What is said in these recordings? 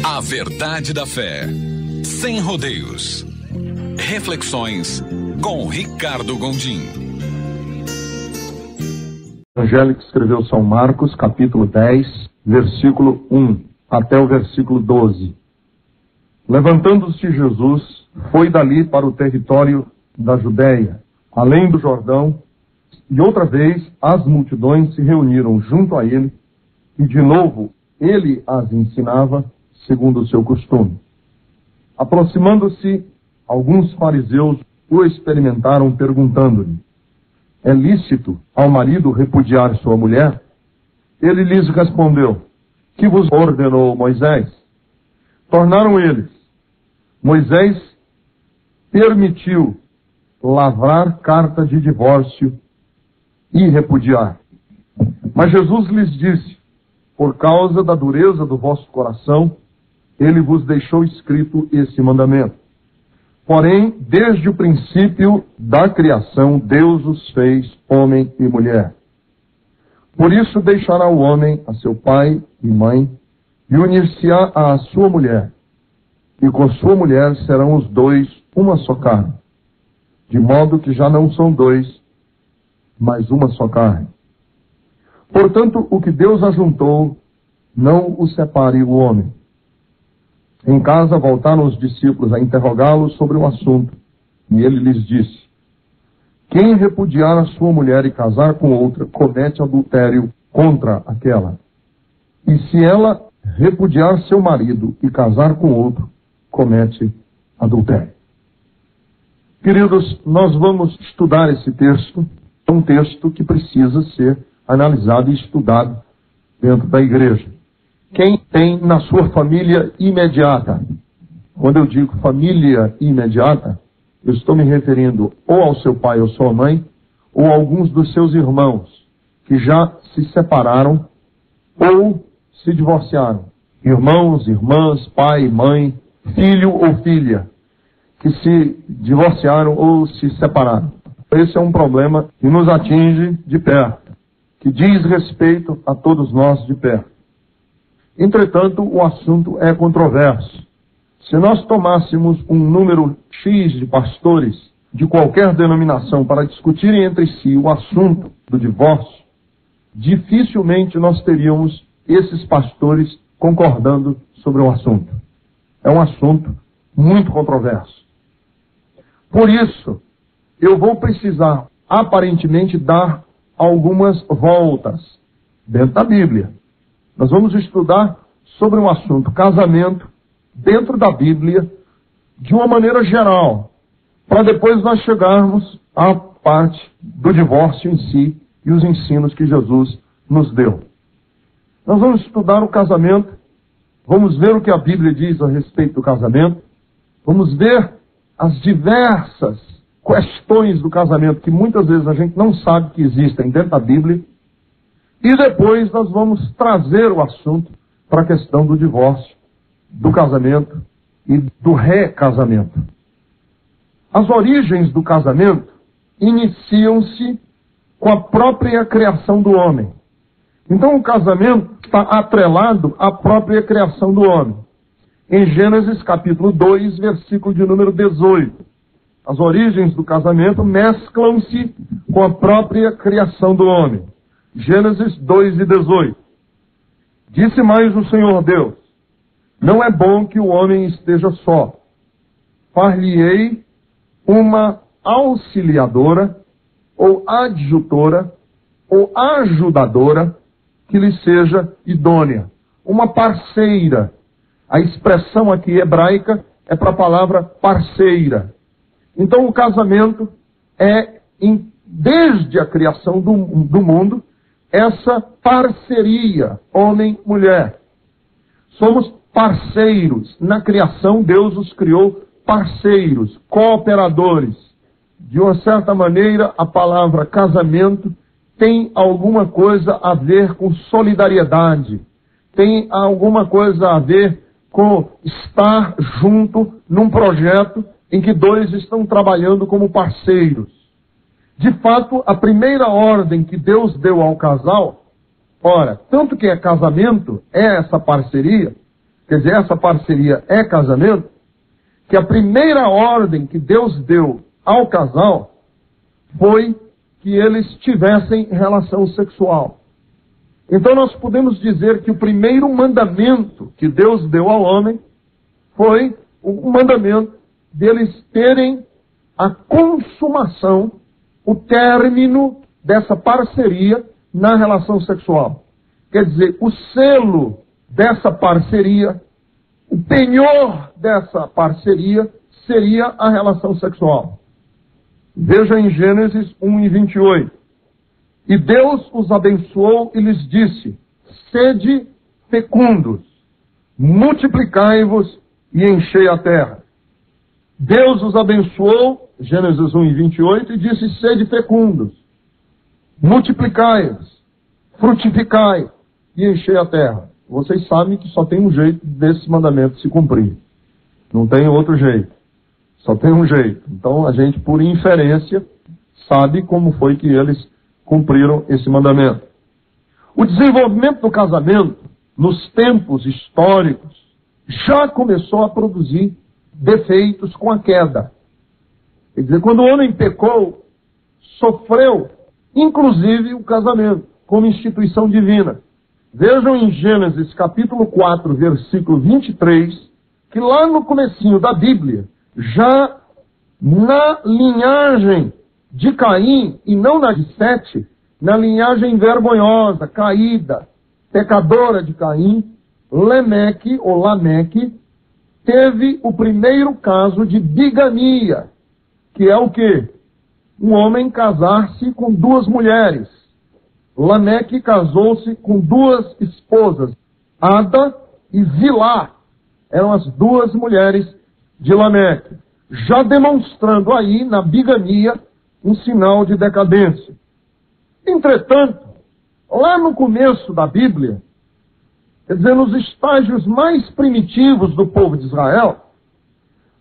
A verdade da fé, sem rodeios. Reflexões com Ricardo Gondim. O Evangelho que escreveu São Marcos, capítulo 10, versículo 1 até o versículo 12. Levantando-se Jesus, foi dali para o território da Judéia, além do Jordão, e outra vez as multidões se reuniram junto a ele, e de novo ele as ensinava segundo o seu costume. Aproximando-se, alguns fariseus o experimentaram, perguntando-lhe: é lícito ao marido repudiar sua mulher? Ele lhes respondeu: que vos ordenou Moisés? Tornaram eles: Moisés permitiu lavrar carta de divórcio e repudiar. Mas Jesus lhes disse: por causa da dureza do vosso coração, ele vos deixou escrito esse mandamento. Porém, desde o princípio da criação, Deus os fez homem e mulher. Por isso deixará o homem a seu pai e mãe, e unir-se-á à sua mulher, e com sua mulher serão os dois uma só carne. De modo que já não são dois, mas uma só carne. Portanto, o que Deus ajuntou, não o separe o homem. Em casa voltaram os discípulos a interrogá-lo sobre o assunto, e ele lhes disse: quem repudiar a sua mulher e casar com outra, comete adultério contra aquela. E se ela repudiar seu marido e casar com outro, comete adultério. Queridos, nós vamos estudar esse texto. É um texto que precisa ser analisado e estudado dentro da igreja. Quem tem na sua família imediata, quando eu digo família imediata, eu estou me referindo ou ao seu pai ou sua mãe, ou a alguns dos seus irmãos que já se separaram ou se divorciaram. Irmãos, irmãs, pai, mãe, filho ou filha, que se divorciaram ou se separaram. Esse é um problema que nos atinge de perto, que diz respeito a todos nós de perto. Entretanto, o assunto é controverso. Se nós tomássemos um número X de pastores de qualquer denominação para discutirem entre si o assunto do divórcio, dificilmente nós teríamos esses pastores concordando sobre o assunto. É um assunto muito controverso. Por isso, eu vou precisar, aparentemente, dar algumas voltas dentro da Bíblia. Nós vamos estudar sobre um assunto, casamento, dentro da Bíblia, de uma maneira geral, para depois nós chegarmos à parte do divórcio em si e os ensinos que Jesus nos deu. Nós vamos estudar o casamento, vamos ver o que a Bíblia diz a respeito do casamento, vamos ver as diversas questões do casamento que muitas vezes a gente não sabe que existem dentro da Bíblia. E depois nós vamos trazer o assunto para a questão do divórcio, do casamento e do recasamento. As origens do casamento iniciam-se com a própria criação do homem. Então o casamento está atrelado à própria criação do homem. Em Gênesis capítulo 2, versículo de número 18. As origens do casamento mesclam-se com a própria criação do homem. Gênesis 2 e 18. Disse mais o Senhor Deus: não é bom que o homem esteja só. Far-lhe-ei uma auxiliadora, ou adjutora, ou ajudadora, que lhe seja idônea. Uma parceira. A expressão aqui hebraica é para a palavra parceira. Então o casamento é, desde a criação do mundo, essa parceria, homem-mulher. Somos parceiros. Na criação, Deus os criou parceiros, cooperadores. De uma certa maneira, a palavra casamento tem alguma coisa a ver com solidariedade. Tem alguma coisa a ver com estar junto num projeto em que dois estão trabalhando como parceiros. De fato, a primeira ordem que Deus deu ao casal, ora, tanto que é casamento, é essa parceria, quer dizer, essa parceria é casamento, que a primeira ordem que Deus deu ao casal foi que eles tivessem relação sexual. Então nós podemos dizer que o primeiro mandamento que Deus deu ao homem foi o mandamento deles terem a consumação, o término dessa parceria na relação sexual. Quer dizer, o selo dessa parceria, o penhor dessa parceria seria a relação sexual. Veja em Gênesis 1:28. E Deus os abençoou e lhes disse: sede fecundos, multiplicai-vos e enchei a terra. Deus os abençoou, Gênesis 1:28, e disse: sede fecundos, multiplicai-vos, frutificai e enchei a terra. Vocês sabem que só tem um jeito desse mandamento se cumprir. Não tem outro jeito. Só tem um jeito. Então a gente, por inferência, sabe como foi que eles cumpriram esse mandamento. O desenvolvimento do casamento, nos tempos históricos, já começou a produzir defeitos com a queda. Quer dizer, quando o homem pecou, sofreu, inclusive, o casamento, como instituição divina. Vejam em Gênesis capítulo 4, versículo 23, que lá no comecinho da Bíblia, já na linhagem de Caim, e não na de Sete, na linhagem vergonhosa, caída, pecadora de Caim, Lameque teve o primeiro caso de bigamia, que é o quê? Um homem casar-se com duas mulheres. Lameque casou-se com duas esposas, Ada e Zilá, eram as duas mulheres de Lameque, já demonstrando aí, na bigamia, um sinal de decadência. Entretanto, lá no começo da Bíblia, quer dizer, nos estágios mais primitivos do povo de Israel,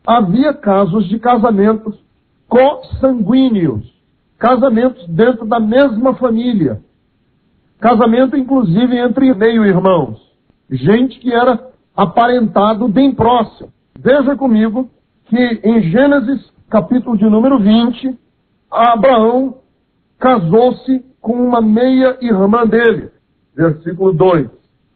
havia casos de casamentos consanguíneos, casamentos dentro da mesma família, casamento inclusive entre meio-irmãos, gente que era aparentado bem próximo. Veja comigo que em Gênesis, capítulo de número 20, Abraão casou-se com uma meia-irmã dele. Versículo 2.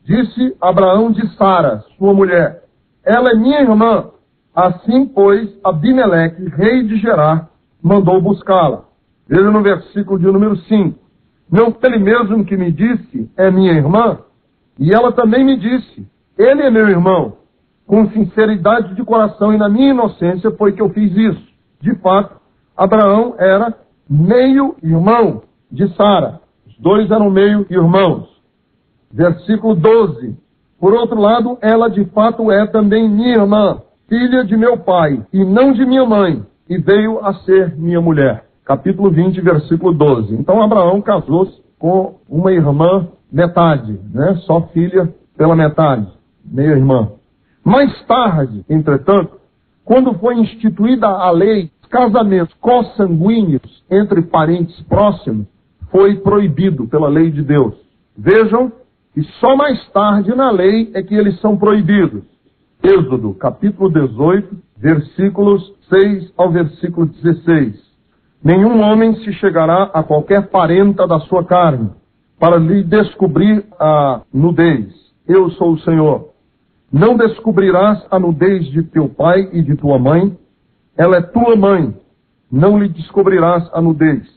Disse Abraão de Sara, sua mulher: ela é minha irmã. Assim, pois, Abimeleque, rei de Gerar, mandou buscá-la. Veja no versículo de número 5. Não foi ele mesmo que me disse, é minha irmã? E ela também me disse, ele é meu irmão. Com sinceridade de coração e na minha inocência foi que eu fiz isso. De fato, Abraão era meio-irmão de Sara. Os dois eram meio-irmãos. Versículo 12. Por outro lado, ela de fato é também minha irmã, filha de meu pai, e não de minha mãe, e veio a ser minha mulher. Capítulo 20, versículo 12. Então Abraão casou-se com uma irmã metade, né? Só filha pela metade, meia-irmã. Mais tarde, entretanto, quando foi instituída a lei, casamentos consanguíneos entre parentes próximos, foi proibido pela lei de Deus. Vejam que só mais tarde na lei é que eles são proibidos. Êxodo, capítulo 18, versículos 6 ao versículo 16. Nenhum homem se chegará a qualquer parenta da sua carne, para lhe descobrir a nudez. Eu sou o Senhor. Não descobrirás a nudez de teu pai e de tua mãe, ela é tua mãe. Não lhe descobrirás a nudez.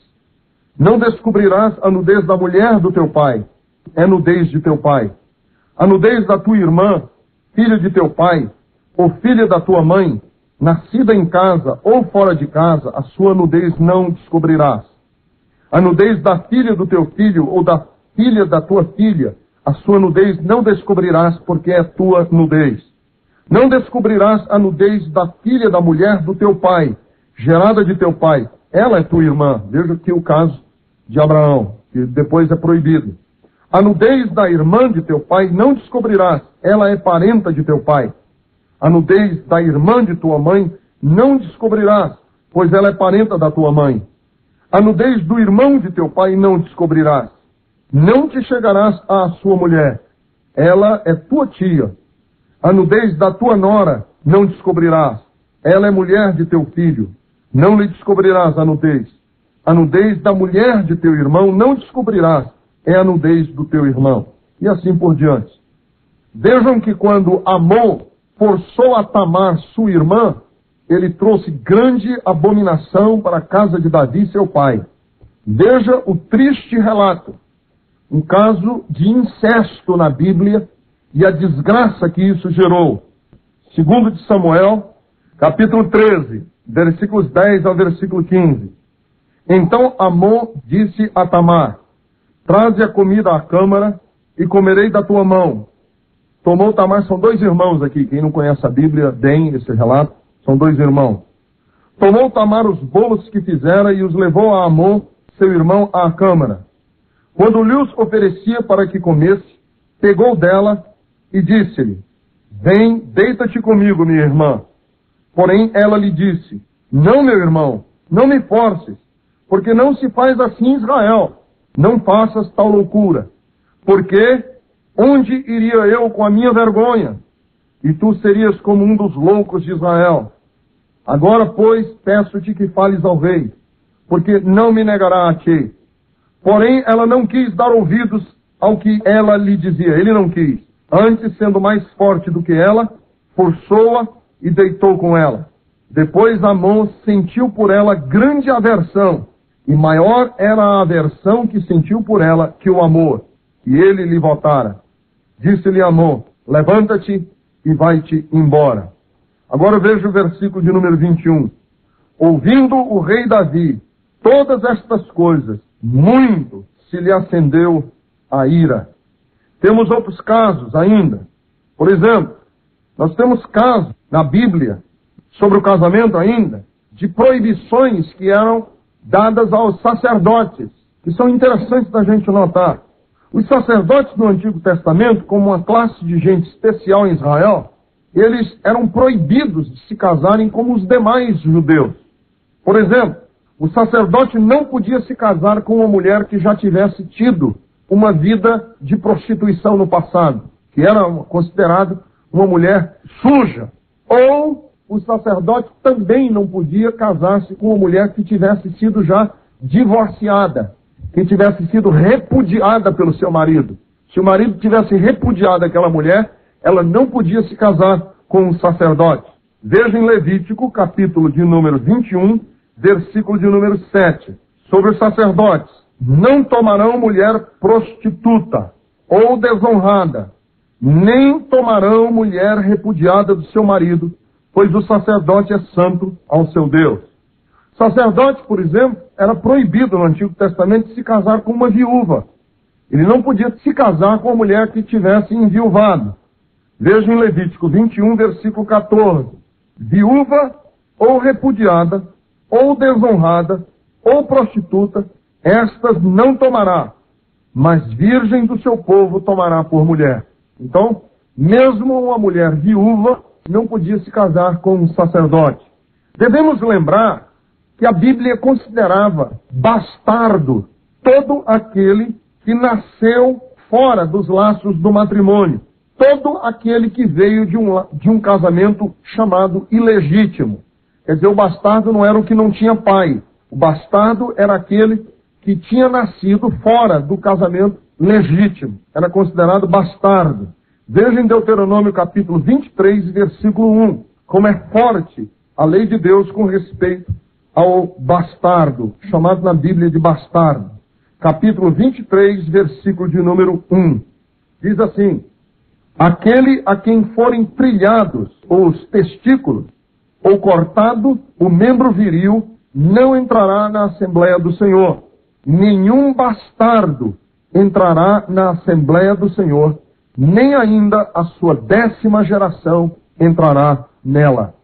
Não descobrirás a nudez da mulher do teu pai, é nudez de teu pai. A nudez da tua irmã, filha de teu pai, ou filha da tua mãe, nascida em casa ou fora de casa, a sua nudez não descobrirás. A nudez da filha do teu filho ou da filha da tua filha, a sua nudez não descobrirás, porque é tua nudez. Não descobrirás a nudez da filha da mulher do teu pai, gerada de teu pai. Ela é tua irmã. Veja aqui o caso de Abraão, que depois é proibido. A nudez da irmã de teu pai não descobrirás. Ela é parenta de teu pai. A nudez da irmã de tua mãe não descobrirás, pois ela é parenta da tua mãe. A nudez do irmão de teu pai não descobrirás. Não te chegarás à sua mulher. Ela é tua tia. A nudez da tua nora não descobrirás. Ela é mulher de teu filho. Não lhe descobrirás a nudez. A nudez da mulher de teu irmão não descobrirás. É a nudez do teu irmão. E assim por diante. Vejam que quando Amon forçou a Tamar, sua irmã, ele trouxe grande abominação para a casa de Davi, seu pai. Veja o triste relato. Um caso de incesto na Bíblia e a desgraça que isso gerou. 2 de Samuel, capítulo 13, versículos 10 ao versículo 15. Então Amon disse a Tamar: traze a comida à câmara e comerei da tua mão. Tomou Tamar, são dois irmãos aqui, quem não conhece a Bíblia bem, esse relato, são dois irmãos. Tomou Tamar os bolos que fizera e os levou a Amon, seu irmão, à câmara. Quando lhes oferecia para que comesse, pegou dela e disse-lhe: vem, deita-te comigo, minha irmã. Porém ela lhe disse: não, meu irmão, não me forces, porque não se faz assim em Israel. Não faças tal loucura, porque onde iria eu com a minha vergonha? E tu serias como um dos loucos de Israel. Agora, pois, peço-te que fales ao rei, porque não me negará a ti. Porém, ela não quis dar ouvidos ao que ela lhe dizia. Ele não quis. Antes, sendo mais forte do que ela, forçou-a e deitou com ela. Depois Amon sentiu por ela grande aversão, e maior era a aversão que sentiu por ela que o amor, e ele lhe voltara. Disse-lhe Amon: levanta-te e vai-te embora. Agora veja o versículo de número 21. Ouvindo o rei Davi todas estas coisas, muito se lhe acendeu a ira. Temos outros casos ainda. Por exemplo, nós temos casos na Bíblia, sobre o casamento ainda, de proibições que eram dadas aos sacerdotes, que são interessantes da gente notar. Os sacerdotes do Antigo Testamento, como uma classe de gente especial em Israel, eles eram proibidos de se casarem como os demais judeus. Por exemplo, o sacerdote não podia se casar com uma mulher que já tivesse tido uma vida de prostituição no passado, que era considerada uma mulher suja. Ou o sacerdote também não podia casar-se com uma mulher que tivesse sido já divorciada, que tivesse sido repudiada pelo seu marido. Se o marido tivesse repudiado aquela mulher, ela não podia se casar com um sacerdote. Veja em Levítico, capítulo de número 21, versículo de número 7. Sobre os sacerdotes: não tomarão mulher prostituta ou desonrada, nem tomarão mulher repudiada do seu marido, pois o sacerdote é santo ao seu Deus. Sacerdote, por exemplo, era proibido no Antigo Testamento de se casar com uma viúva. Ele não podia se casar com uma mulher que tivesse enviuvado. Veja em Levítico 21, versículo 14. Viúva ou repudiada, ou desonrada, ou prostituta, estas não tomará, mas virgem do seu povo tomará por mulher. Então, mesmo uma mulher viúva não podia se casar com um sacerdote. Devemos lembrar que a Bíblia considerava bastardo todo aquele que nasceu fora dos laços do matrimônio. Todo aquele que veio de um casamento chamado ilegítimo. Quer dizer, o bastardo não era o que não tinha pai. O bastardo era aquele que tinha nascido fora do casamento legítimo. Era considerado bastardo. Veja em Deuteronômio capítulo 23, versículo 1, como é forte a lei de Deus com respeito ao bastardo, chamado na Bíblia de bastardo. Capítulo 23, versículo de número 1. Diz assim: aquele a quem forem trilhados os testículos, ou cortado o membro viril, não entrará na Assembleia do Senhor. Nenhum bastardo entrará na Assembleia do Senhor, nem ainda a sua 10ª geração entrará nela.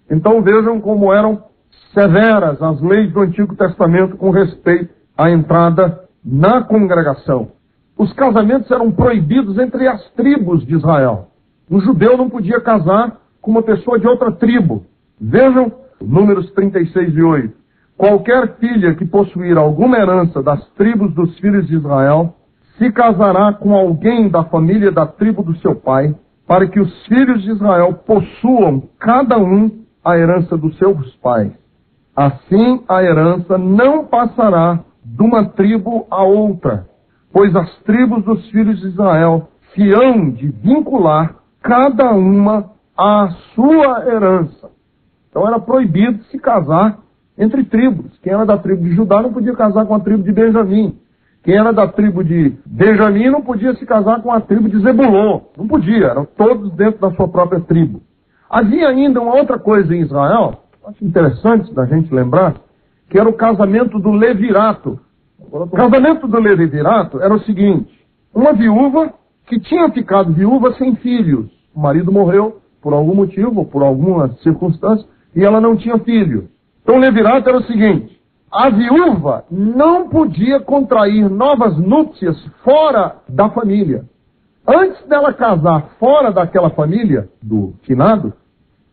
Então vejam como eram severas as leis do Antigo Testamento com respeito à entrada na congregação. Os casamentos eram proibidos entre as tribos de Israel. Um judeu não podia casar com uma pessoa de outra tribo. Vejam Números 36 e 8. Qualquer filha que possuir alguma herança das tribos dos filhos de Israel se casará com alguém da família da tribo do seu pai, para que os filhos de Israel possuam cada um a herança dos seus pais. Assim a herança não passará de uma tribo a outra, pois as tribos dos filhos de Israel se hão de vincular cada uma à sua herança. Então era proibido se casar entre tribos. Quem era da tribo de Judá não podia casar com a tribo de Benjamim. Quem era da tribo de Benjamim não podia se casar com a tribo de Zebulon. Não podia, eram todos dentro da sua própria tribo. Havia ainda uma outra coisa em Israel, acho interessante da gente lembrar, que era o casamento do levirato. O casamento do levirato era o seguinte: uma viúva que tinha ficado viúva sem filhos. O marido morreu por algum motivo, por alguma circunstância, e ela não tinha filhos. Então o levirato era o seguinte: a viúva não podia contrair novas núpcias fora da família. Antes dela casar fora daquela família, do finado,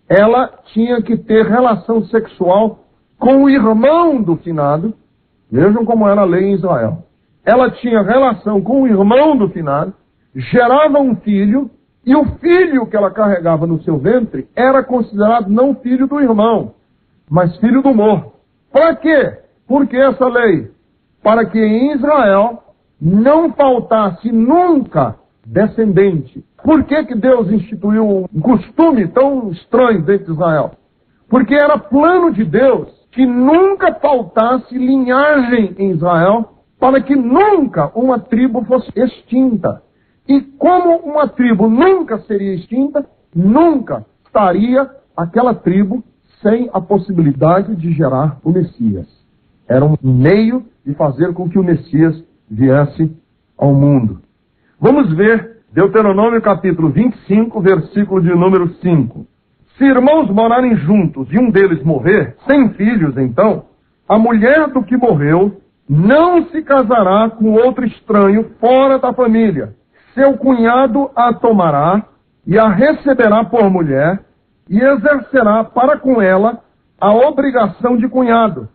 ela tinha que ter relação sexual com o irmão do finado. Vejam como era a lei em Israel. Ela tinha relação com o irmão do finado, gerava um filho, e o filho que ela carregava no seu ventre era considerado não filho do irmão, mas filho do morto. Para quê? Por que essa lei? Para que em Israel não faltasse nunca descendente. Por que que Deus instituiu um costume tão estranho dentro de Israel? Porque era plano de Deus que nunca faltasse linhagem em Israel, para que nunca uma tribo fosse extinta. E como uma tribo nunca seria extinta, nunca estaria aquela tribo sem a possibilidade de gerar o Messias. Era um meio de fazer com que o Messias viesse ao mundo. Vamos ver Deuteronômio capítulo 25, versículo de número 5. Se irmãos morarem juntos e um deles morrer, sem filhos então, a mulher do que morreu não se casará com outro estranho fora da família. Seu cunhado a tomará e a receberá por mulher e exercerá para com ela a obrigação de cunhado.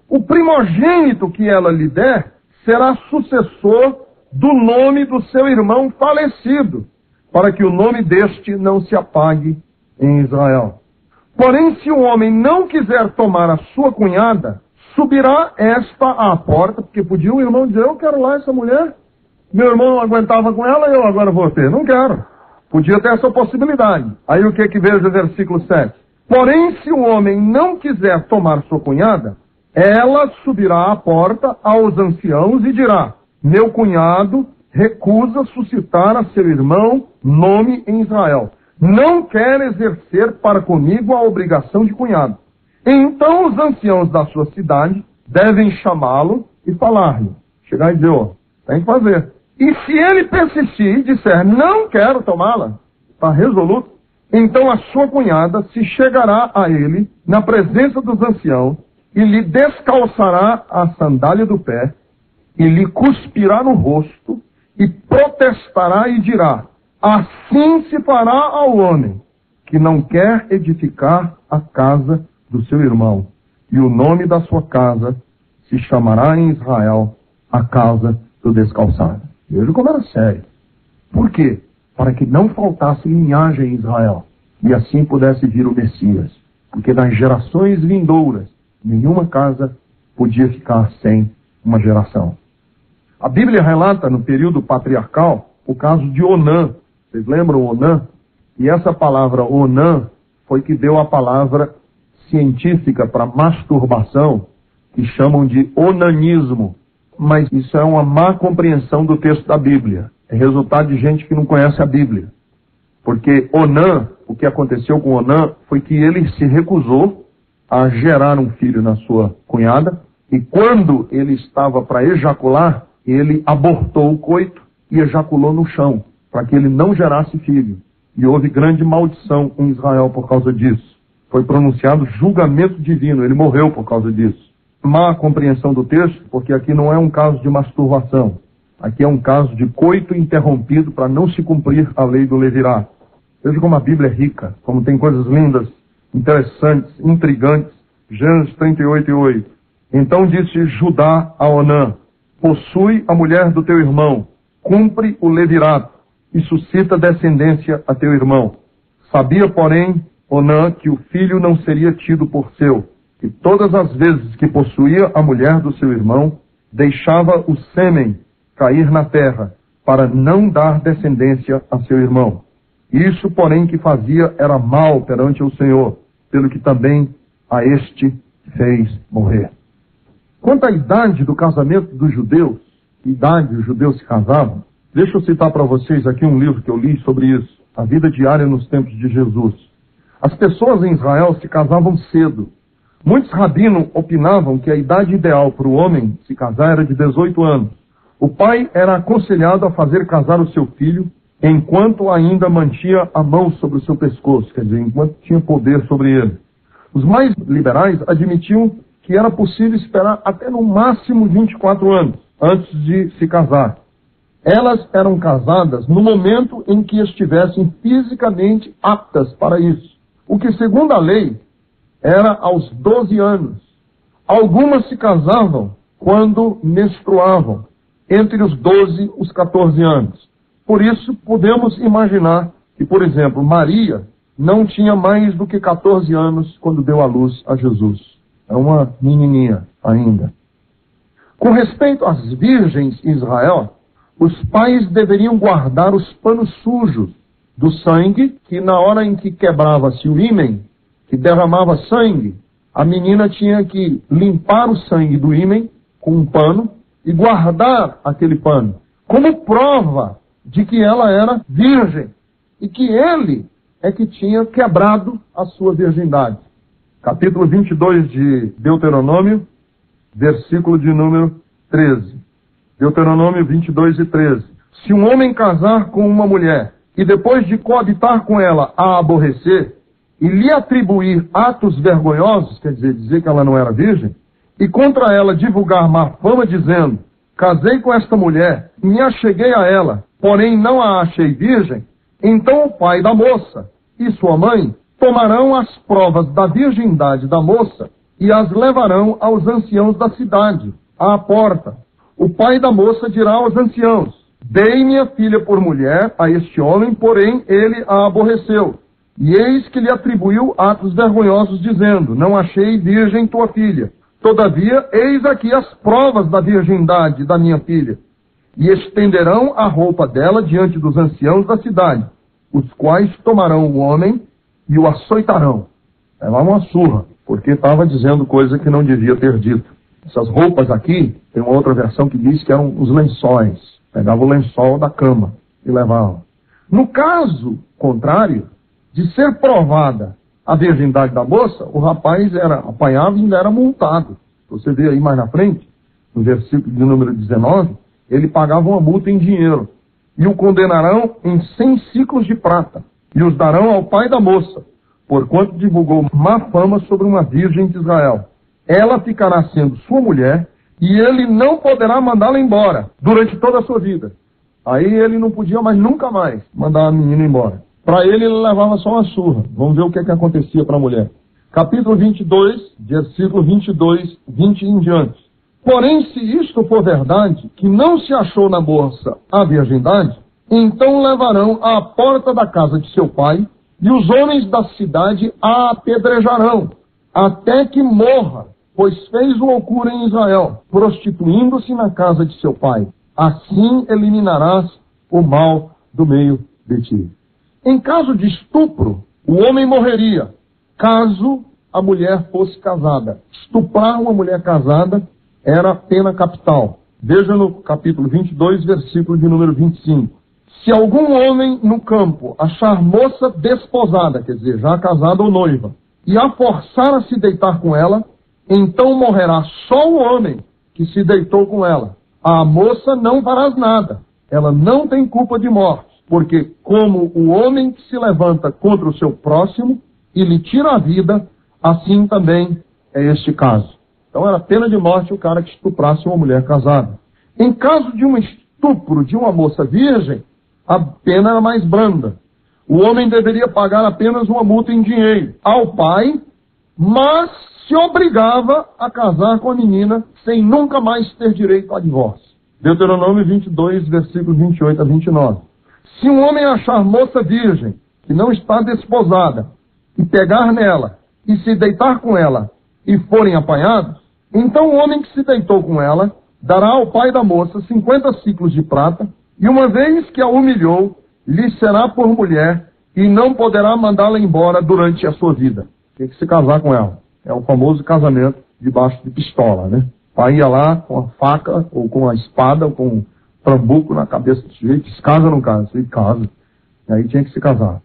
O primogênito que ela lhe der será sucessor do nome do seu irmão falecido, para que o nome deste não se apague em Israel. Porém, se o homem não quiser tomar a sua cunhada, subirá esta à porta, porque podia o irmão dizer: eu quero lá essa mulher, meu irmão não aguentava com ela, eu agora vou ter. Não quero. Podia ter essa possibilidade. Aí o que vejo no versículo 7? Porém, se o homem não quiser tomar sua cunhada, ela subirá à porta aos anciãos e dirá: meu cunhado recusa suscitar a seu irmão nome em Israel. Não quer exercer para comigo a obrigação de cunhado. Então os anciãos da sua cidade devem chamá-lo e falar-lhe. Chegar e dizer: ó, tem que fazer. E se ele persistir e disser: não quero tomá-la, está resoluto, então a sua cunhada se chegará a ele na presença dos anciãos e lhe descalçará a sandália do pé e lhe cuspirá no rosto e protestará e dirá: assim se fará ao homem que não quer edificar a casa do seu irmão, e o nome da sua casa se chamará em Israel a casa do descalçado. Veja como era sério. Por quê? Para que não faltasse linhagem em Israel, e assim pudesse vir o Messias. Porque nas gerações vindouras, nenhuma casa podia ficar sem uma geração. A Bíblia relata no período patriarcal o caso de Onã. Vocês lembram Onã? E essa palavra Onã foi que deu a palavra científica para masturbação, que chamam de onanismo. Mas isso é uma má compreensão do texto da Bíblia. É resultado de gente que não conhece a Bíblia. Porque Onã, o que aconteceu com Onã foi que ele se recusou a gerar um filho na sua cunhada, e quando ele estava para ejacular, ele abortou o coito e ejaculou no chão, para que ele não gerasse filho. E houve grande maldição em Israel por causa disso. Foi pronunciado julgamento divino, ele morreu por causa disso. Má compreensão do texto, porque aqui não é um caso de masturbação. Aqui é um caso de coito interrompido para não se cumprir a lei do levirato. Veja como a Bíblia é rica, como tem coisas lindas, interessantes, intrigantes. Gênesis 38:8. Então disse Judá a Onã: possui a mulher do teu irmão, cumpre o levirato, e suscita descendência a teu irmão. Sabia, porém, Onã que o filho não seria tido por seu, e todas as vezes que possuía a mulher do seu irmão, deixava o sêmen cair na terra, para não dar descendência a seu irmão. Isso, porém, que fazia era mal perante o Senhor, pelo que também a este fez morrer. Quanto à idade do casamento dos judeus, idade os judeus se casavam, deixa eu citar para vocês aqui um livro que eu li sobre isso, A Vida Diária nos Tempos de Jesus. As pessoas em Israel se casavam cedo. Muitos rabinos opinavam que a idade ideal para o homem se casar era de 18 anos. O pai era aconselhado a fazer casar o seu filho enquanto ainda mantinha a mão sobre o seu pescoço, quer dizer, enquanto tinha poder sobre ele. Os mais liberais admitiam que era possível esperar até no máximo 24 anos antes de se casar. Elas eram casadas no momento em que estivessem fisicamente aptas para isso, o que, segundo a lei, era aos 12 anos. Algumas se casavam quando menstruavam, entre os 12 e os 14 anos. Por isso, podemos imaginar que, por exemplo, Maria não tinha mais do que 14 anos quando deu à luz a Jesus. É uma menininha ainda. Com respeito às virgens em Israel, os pais deveriam guardar os panos sujos do sangue, que na hora em que quebrava-se o ímen, que derramava sangue, a menina tinha que limpar o sangue do ímen com um pano e guardar aquele pano, como prova de que ela era virgem e que ele é que tinha quebrado a sua virgindade. Capítulo 22 de Deuteronômio, versículo de número 13. Deuteronômio 22 e 13. Se um homem casar com uma mulher e depois de coabitar com ela a aborrecer e lhe atribuir atos vergonhosos, quer dizer que ela não era virgem, e contra ela divulgar má fama dizendo: casei com esta mulher, me acheguei a ela, porém não a achei virgem, então o pai da moça e sua mãe tomarão as provas da virgindade da moça e as levarão aos anciãos da cidade, à porta. O pai da moça dirá aos anciãos: dei minha filha por mulher a este homem, porém ele a aborreceu. E eis que lhe atribuiu atos vergonhosos, dizendo: não achei virgem tua filha. Todavia, eis aqui as provas da virgindade da minha filha. E estenderão a roupa dela diante dos anciãos da cidade, os quais tomarão o homem e o açoitarão. É lá uma surra, porque estava dizendo coisa que não devia ter dito. Essas roupas aqui, tem uma outra versão que diz que eram os lençóis. Pegava o lençol da cama e levavam. No caso contrário, de ser provada a virgindade da moça, o rapaz era apanhado e ainda era multado. Você vê aí mais na frente, no versículo de número 19, ele pagava uma multa em dinheiro. E o condenarão em 100 ciclos de prata, e os darão ao pai da moça, porquanto divulgou má fama sobre uma virgem de Israel. Ela ficará sendo sua mulher, e ele não poderá mandá-la embora durante toda a sua vida. Aí ele não podia mais nunca mais mandar a menina embora. Para ele levava só uma surra. Vamos ver o que acontecia para a mulher. Capítulo 22, versículo 22, 20 em diante. Porém, se isto for verdade, que não se achou na moça a virgindade, então levarão à porta da casa de seu pai, e os homens da cidade a apedrejarão, até que morra, pois fez loucura em Israel, prostituindo-se na casa de seu pai. Assim eliminarás o mal do meio de ti. Em caso de estupro, o homem morreria, caso a mulher fosse casada. Estuprar uma mulher casada era pena capital. Veja no capítulo 22, versículo de número 25. Se algum homem no campo achar moça desposada, quer dizer, já casada ou noiva, e a forçar a se deitar com ela, então morrerá só o homem que se deitou com ela. A moça não farás nada. Ela não tem culpa de morte. Porque como o homem que se levanta contra o seu próximo e lhe tira a vida, assim também é este caso. Então era pena de morte o cara que estuprasse uma mulher casada. Em caso de um estupro de uma moça virgem, a pena era mais branda. O homem deveria pagar apenas uma multa em dinheiro ao pai, mas se obrigava a casar com a menina sem nunca mais ter direito a divórcio. Deuteronômio 22, versículos 28 a 29. Se um homem achar moça virgem, que não está desposada, e pegar nela, e se deitar com ela, e forem apanhados, então o homem que se deitou com ela dará ao pai da moça 50 siclos de prata, e uma vez que a humilhou, lhe será por mulher, e não poderá mandá-la embora durante a sua vida. Tem que se casar com ela. É o famoso casamento debaixo de pistola, né? O pai ia lá com a faca, ou com a espada, ou com um trambuco na cabeça do sujeito, diz, casa ou não casa? Ele casa. E aí tinha que se casar.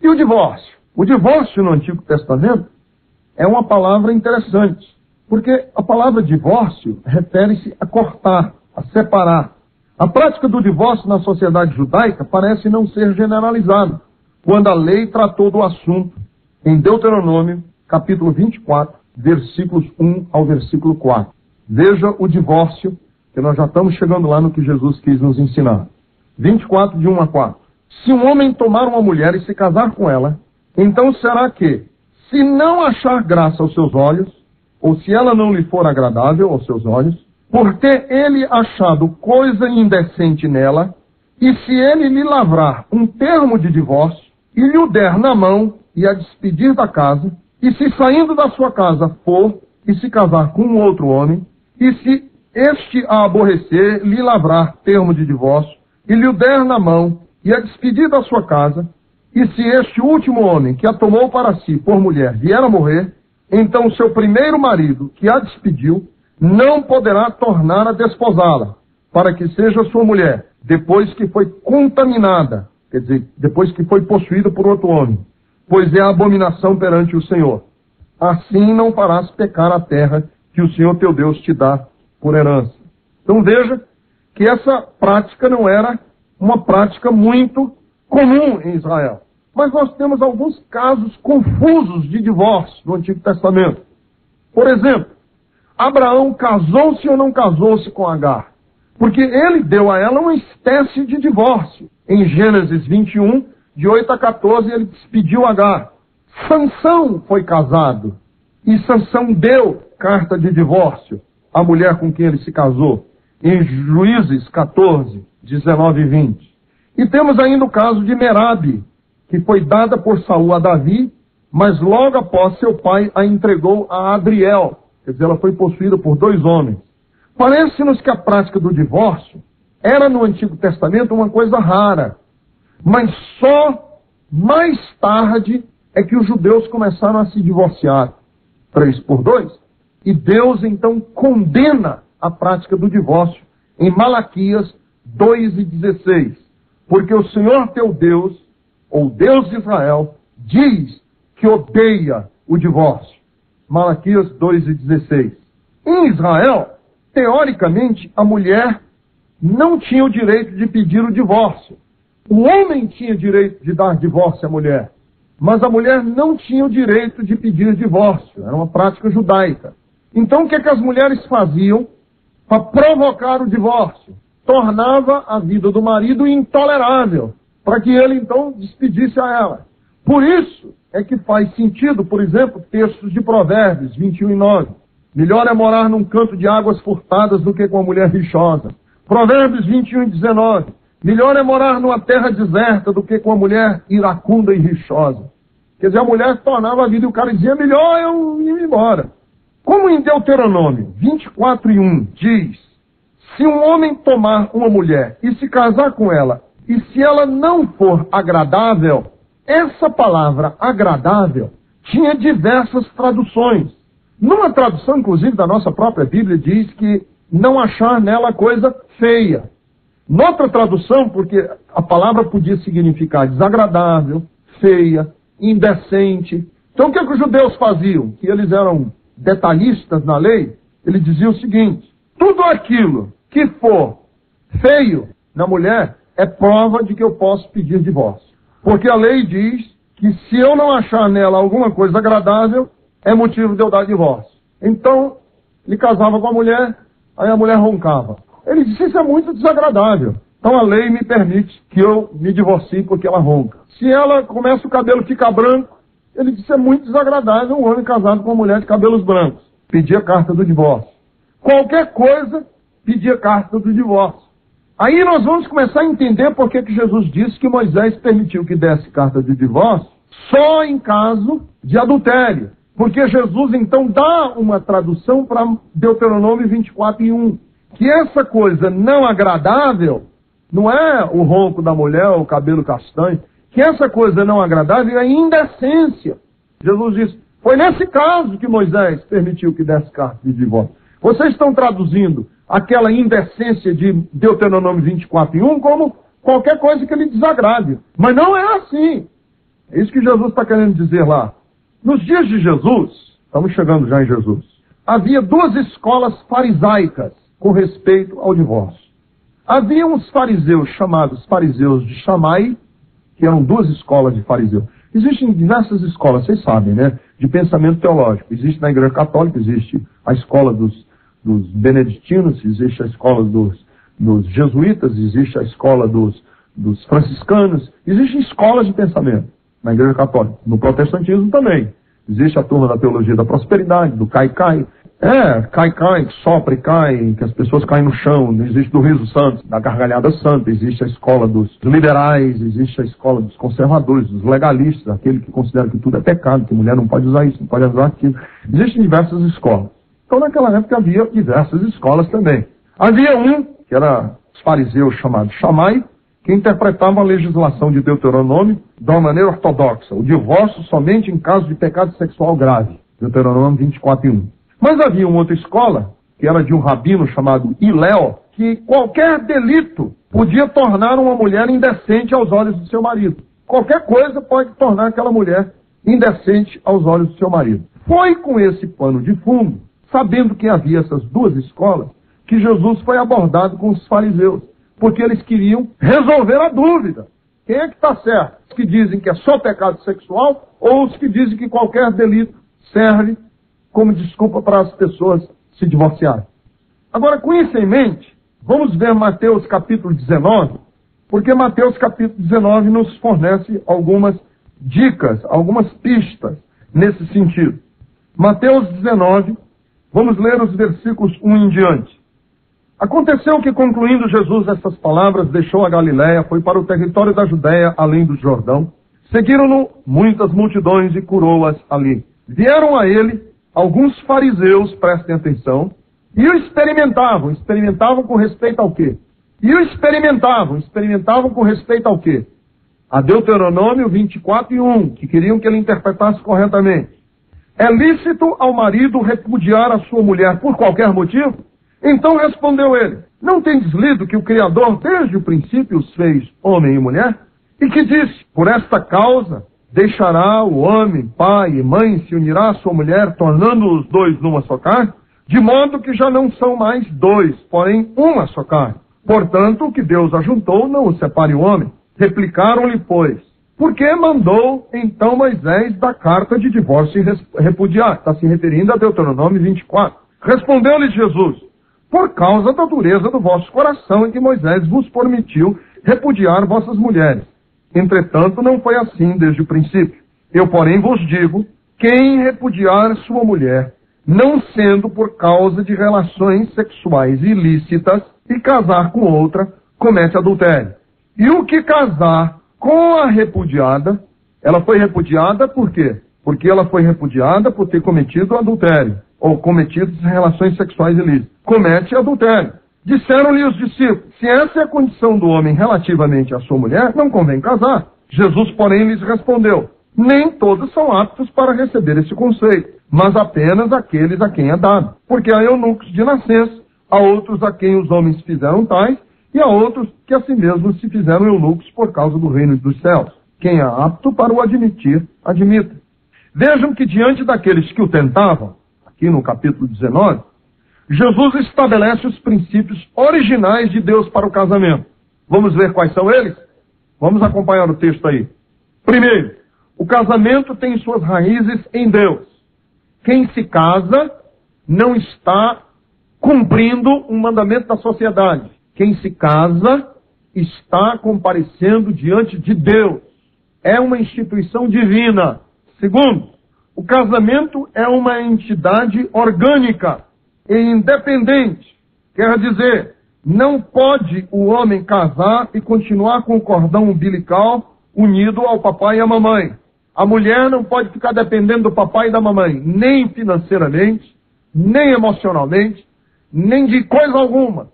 E o divórcio? O divórcio no Antigo Testamento é uma palavra interessante, porque a palavra divórcio refere-se a cortar, a separar. A prática do divórcio na sociedade judaica parece não ser generalizada, quando a lei tratou do assunto em Deuteronômio, capítulo 24, versículos 1 ao versículo 4. Veja o divórcio, que nós já estamos chegando lá no que Jesus quis nos ensinar. 24, de 1 a 4. Se um homem tomar uma mulher e se casar com ela, então será que, se não achar graça aos seus olhos, ou se ela não lhe for agradável aos seus olhos, por ter ele achado coisa indecente nela, e se ele lhe lavrar um termo de divórcio, e lhe o der na mão, e a despedir da casa, e se saindo da sua casa for, e se casar com um outro homem, e se este a aborrecer, lhe lavrar termo de divórcio, e lhe o der na mão, e a despedir da sua casa, e se este último homem, que a tomou para si por mulher, vier a morrer, então o seu primeiro marido, que a despediu, não poderá tornar a desposá-la, para que seja sua mulher, depois que foi contaminada, quer dizer, depois que foi possuída por outro homem, pois é abominação perante o Senhor. Assim não farás pecar a terra que o Senhor teu Deus te dá por herança. Então veja que essa prática não era uma prática muito comum em Israel. Mas nós temos alguns casos confusos de divórcio no Antigo Testamento. Por exemplo, Abraão casou-se ou não casou-se com Agar? Porque ele deu a ela uma espécie de divórcio. Em Gênesis 21, de 8 a 14, ele despediu Agar. Sansão foi casado. E Sansão deu carta de divórcio à mulher com quem ele se casou. Em Juízes 14, 19 e 20. E temos ainda o caso de Merabe, que foi dada por Saul a Davi, mas logo após seu pai a entregou a Adriel. Quer dizer, ela foi possuída por 2 homens. Parece-nos que a prática do divórcio era no Antigo Testamento uma coisa rara. Mas só mais tarde é que os judeus começaram a se divorciar 3 por 2. E Deus então condena a prática do divórcio em Malaquias 2:16. Porque o Senhor teu Deus, ou Deus de Israel, diz que odeia o divórcio. Malaquias 2:16. Em Israel, teoricamente, a mulher não tinha o direito de pedir o divórcio. O homem tinha direito de dar divórcio à mulher, mas a mulher não tinha o direito de pedir divórcio. Era uma prática judaica. Então, o que é que as mulheres faziam para provocar o divórcio? Tornava a vida do marido intolerável, para que ele, então, despedisse a ela. Por isso é que faz sentido, por exemplo, textos de Provérbios 21:9. Melhor é morar num canto de águas furtadas do que com uma mulher rixosa. Provérbios 21:19. Melhor é morar numa terra deserta do que com uma mulher iracunda e rixosa. Quer dizer, a mulher tornava a vida e o cara dizia, melhor eu ir embora. Como em Deuteronômio 24:1 diz, se um homem tomar uma mulher e se casar com ela, e se ela não for agradável, essa palavra agradável tinha diversas traduções. Numa tradução, inclusive, da nossa própria Bíblia, diz que não achar nela coisa feia. Noutra tradução, porque a palavra podia significar desagradável, feia, indecente. Então o que os judeus faziam? Que eles eram detalhistas na lei, ele dizia o seguinte, tudo aquilo que for feio na mulher é prova de que eu posso pedir divórcio. Porque a lei diz que se eu não achar nela alguma coisa agradável, é motivo de eu dar divórcio. Então, ele casava com a mulher, aí a mulher roncava. Ele disse, isso é muito desagradável. Então a lei me permite que eu me divorcie porque ela ronca. Se ela começa o cabelo ficar branco, ele disse, é muito desagradável um homem casado com uma mulher de cabelos brancos. Pedia carta do divórcio. Qualquer coisa, pedia carta do divórcio. Aí nós vamos começar a entender por que Jesus disse que Moisés permitiu que desse carta de divórcio só em caso de adultério. Porque Jesus então dá uma tradução para Deuteronômio 24:1. Que essa coisa não agradável não é o ronco da mulher ou o cabelo castanho. Que essa coisa não agradável é indecência. Jesus disse, foi nesse caso que Moisés permitiu que desse carta de divórcio. Vocês estão traduzindo aquela indecência de Deuteronômio 24:1 como qualquer coisa que lhe desagrade. Mas não é assim. É isso que Jesus está querendo dizer lá. Nos dias de Jesus, estamos chegando já em Jesus, havia duas escolas farisaicas com respeito ao divórcio. Havia uns fariseus chamados fariseus de Shammai, que eram duas escolas de fariseus. Existem diversas escolas, vocês sabem, né? De pensamento teológico. Existe na Igreja Católica, existe a escola dos beneditinos, existe a escola dos jesuítas, existe a escola dos franciscanos. Existem escolas de pensamento na Igreja Católica. No protestantismo também. Existe a turma da teologia da prosperidade, do cai-cai. Cai-cai, que sopra e cai, que as pessoas caem no chão. Existe do riso santo, da gargalhada santa. Existe a escola dos liberais, existe a escola dos conservadores, dos legalistas, aquele que considera que tudo é pecado, que mulher não pode usar isso, não pode usar aquilo. Existem diversas escolas. Então naquela época havia diversas escolas também. Havia um, que era os fariseus chamados Shammai, que interpretavam a legislação de Deuteronômio de uma maneira ortodoxa. O divórcio somente em caso de pecado sexual grave. Deuteronômio 24:1. Mas havia uma outra escola, que era de um rabino chamado Hilel, que qualquer delito podia tornar uma mulher indecente aos olhos do seu marido. Qualquer coisa pode tornar aquela mulher indecente aos olhos do seu marido. Foi com esse pano de fundo, sabendo que havia essas duas escolas, que Jesus foi abordado com os fariseus. Porque eles queriam resolver a dúvida. Quem é que está certo? Os que dizem que é só pecado sexual ou os que dizem que qualquer delito serve como desculpa para as pessoas se divorciarem? Agora, com isso em mente, vamos ver Mateus capítulo 19, porque Mateus capítulo 19 nos fornece algumas dicas, algumas pistas nesse sentido. Mateus 19, vamos ler os versículos 1 em diante. Aconteceu que, concluindo Jesus essas palavras, deixou a Galiléia, foi para o território da Judéia, além do Jordão. Seguiram-no muitas multidões e curou-as ali. Vieram a ele alguns fariseus, prestem atenção, e o experimentavam. Experimentavam com respeito ao quê? Experimentavam com respeito ao quê? A Deuteronômio 24:1, que queriam que ele interpretasse corretamente. É lícito ao marido repudiar a sua mulher por qualquer motivo? Então respondeu ele, não tendes lido que o Criador desde o princípio os fez homem e mulher? E que disse, por esta causa deixará o homem, pai e mãe, se unirá à sua mulher, tornando-os dois numa só carne? De modo que já não são mais dois, porém uma só carne. Portanto, o que Deus ajuntou, não o separe o homem. Replicaram-lhe, pois, por que mandou então Moisés da carta de divórcio e repudiar? Está se referindo a Deuteronômio 24. Respondeu-lhe Jesus, por causa da dureza do vosso coração em que Moisés vos permitiu repudiar vossas mulheres. Entretanto, não foi assim desde o princípio. Eu, porém, vos digo, quem repudiar sua mulher, não sendo por causa de relações sexuais ilícitas, e casar com outra, comete adultério. E o que casar com a repudiada, ela foi repudiada por quê? Porque ela foi repudiada por ter cometido adultério, ou cometido relações sexuais ilícitas. Comete adultério. Disseram-lhe os discípulos, se essa é a condição do homem relativamente à sua mulher, não convém casar. Jesus, porém, lhes respondeu, nem todos são aptos para receber esse conceito, mas apenas aqueles a quem é dado. Porque há eunucos de nascença, há outros a quem os homens fizeram tais, e há outros que a si mesmos se fizeram eunucos por causa do reino dos céus. Quem é apto para o admitir, admita. Vejam que diante daqueles que o tentavam, aqui no capítulo 19, Jesus estabelece os princípios originais de Deus para o casamento. Vamos ver quais são eles? Vamos acompanhar o texto aí. Primeiro, o casamento tem suas raízes em Deus. Quem se casa não está cumprindo um mandamento da sociedade. Quem se casa está comparecendo diante de Deus. É uma instituição divina. Segundo, o casamento é uma entidade orgânica e independente. Quer dizer, Não pode o homem casar e continuar com o cordão umbilical unido ao papai e à mamãe. A mulher não pode ficar dependendo do papai e da mamãe, nem financeiramente, nem emocionalmente, nem de coisa alguma.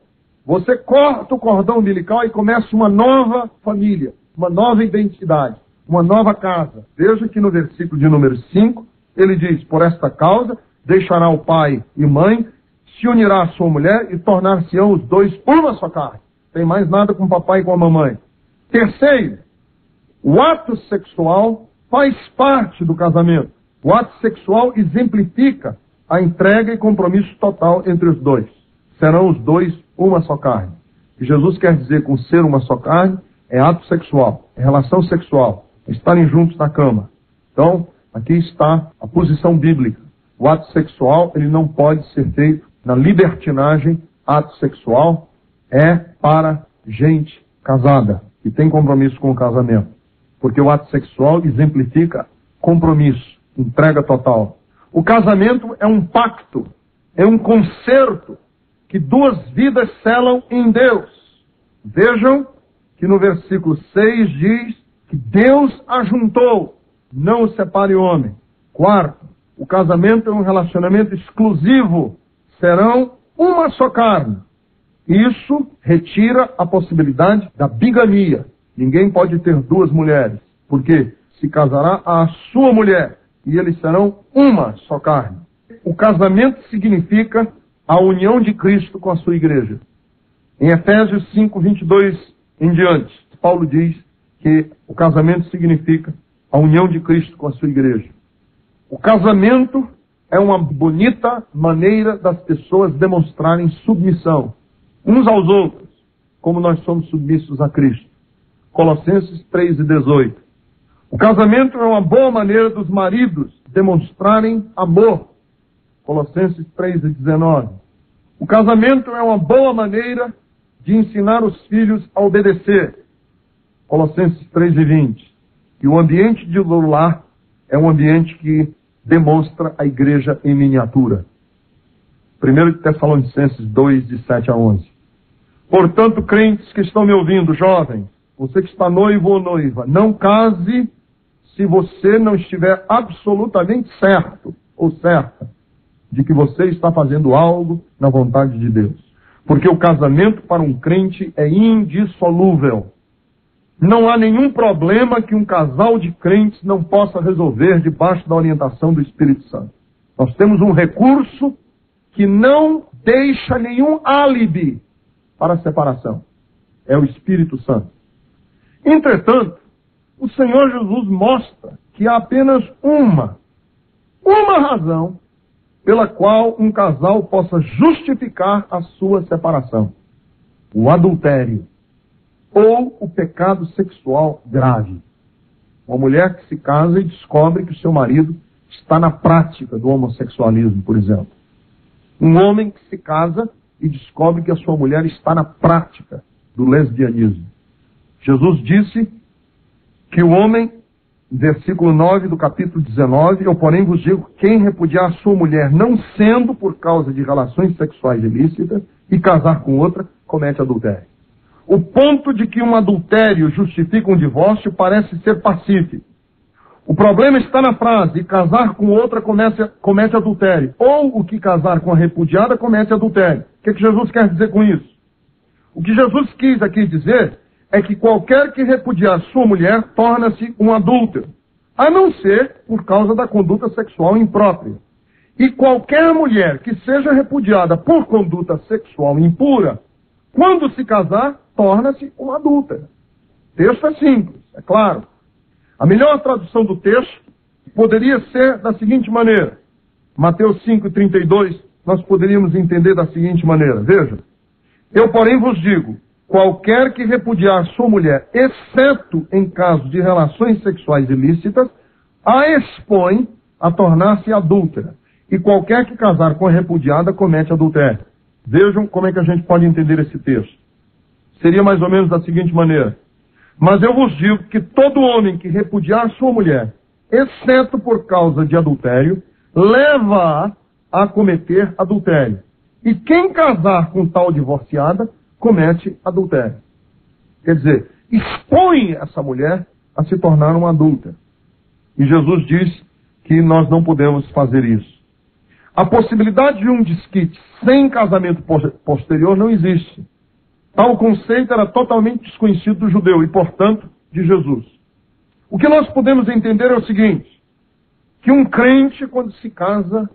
Você corta o cordão umbilical e começa uma nova família, uma nova identidade, uma nova casa. Veja que no versículo de número 5, ele diz: por esta causa deixará o pai e mãe, se unirá à sua mulher e tornar-se-ão os dois uma só carne. Tem mais nada com o papai e com a mamãe. Terceiro, o ato sexual faz parte do casamento. O ato sexual exemplifica a entrega e compromisso total entre os dois. Serão os dois uma só carne. O que Jesus quer dizer com ser uma só carne é ato sexual, é relação sexual, é estarem juntos na cama. Então, aqui está a posição bíblica. O ato sexual, ele não pode ser feito na libertinagem. Ato sexual é para gente casada, que tem compromisso com o casamento. Porque o ato sexual exemplifica compromisso, entrega total. O casamento é um pacto, é um concerto que duas vidas selam em Deus. Vejam que no versículo 6 diz que Deus ajuntou, não o separe o homem. Quarto, o casamento é um relacionamento exclusivo, serão uma só carne. Isso retira a possibilidade da bigamia. Ninguém pode ter duas mulheres, porque se casará a sua mulher e eles serão uma só carne. O casamento significa a união de Cristo com a sua igreja. Em Efésios 5, 22 em diante, Paulo diz que o casamento significa a união de Cristo com a sua igreja. O casamento é uma bonita maneira das pessoas demonstrarem submissão uns aos outros, como nós somos submissos a Cristo. Colossenses 3 e 18. O casamento é uma boa maneira dos maridos demonstrarem amor. Colossenses 3 e 19. O casamento é uma boa maneira de ensinar os filhos a obedecer. Colossenses 3 e 20. E o ambiente do lar é um ambiente que demonstra a igreja em miniatura. 1 Tessalonicenses 2, de 7 a 11. Portanto, crentes que estão me ouvindo, jovens, você que está noivo ou noiva, não case se você não estiver absolutamente certo ou certa de que você está fazendo algo na vontade de Deus. Porque o casamento para um crente é indissolúvel. Não há nenhum problema que um casal de crentes não possa resolver debaixo da orientação do Espírito Santo. Nós temos um recurso que não deixa nenhum álibi para a separação. É o Espírito Santo. Entretanto, o Senhor Jesus mostra que há apenas uma razão pela qual um casal possa justificar a sua separação: o adultério ou o pecado sexual grave. Uma mulher que se casa e descobre que o seu marido está na prática do homossexualismo, por exemplo. Um homem que se casa e descobre que a sua mulher está na prática do lesbianismo. Jesus disse que o homem, versículo 9 do capítulo 19, eu porém vos digo, quem repudiar a sua mulher não sendo por causa de relações sexuais ilícitas e casar com outra, comete adultério. O ponto de que um adultério justifica um divórcio parece ser pacífico. O problema está na frase, casar com outra comete adultério. Ou o que casar com a repudiada comete adultério. O que Jesus quer dizer com isso? O que Jesus quis aqui dizer é que qualquer que repudiar sua mulher torna-se um adúltero, a não ser por causa da conduta sexual imprópria. E qualquer mulher que seja repudiada por conduta sexual impura, quando se casar, torna-se uma adúltera. O texto é simples, é claro. A melhor tradução do texto poderia ser da seguinte maneira. Mateus 5,32, nós poderíamos entender da seguinte maneira. Veja. Eu, porém, vos digo, qualquer que repudiar sua mulher, exceto em caso de relações sexuais ilícitas, a expõe a tornar-se adúltera. E qualquer que casar com a repudiada comete adultério. Vejam como é que a gente pode entender esse texto. Seria mais ou menos da seguinte maneira. Mas eu vos digo que todo homem que repudiar sua mulher, exceto por causa de adultério, leva-a a cometer adultério. E quem casar com tal divorciada, comete adultério. Quer dizer, expõe essa mulher a se tornar uma adúltera. E Jesus diz que nós não podemos fazer isso. A possibilidade de um desquite sem casamento posterior não existe. Tal conceito era totalmente desconhecido do judeu e, portanto, de Jesus. O que nós podemos entender é o seguinte, que um crente, quando se casa,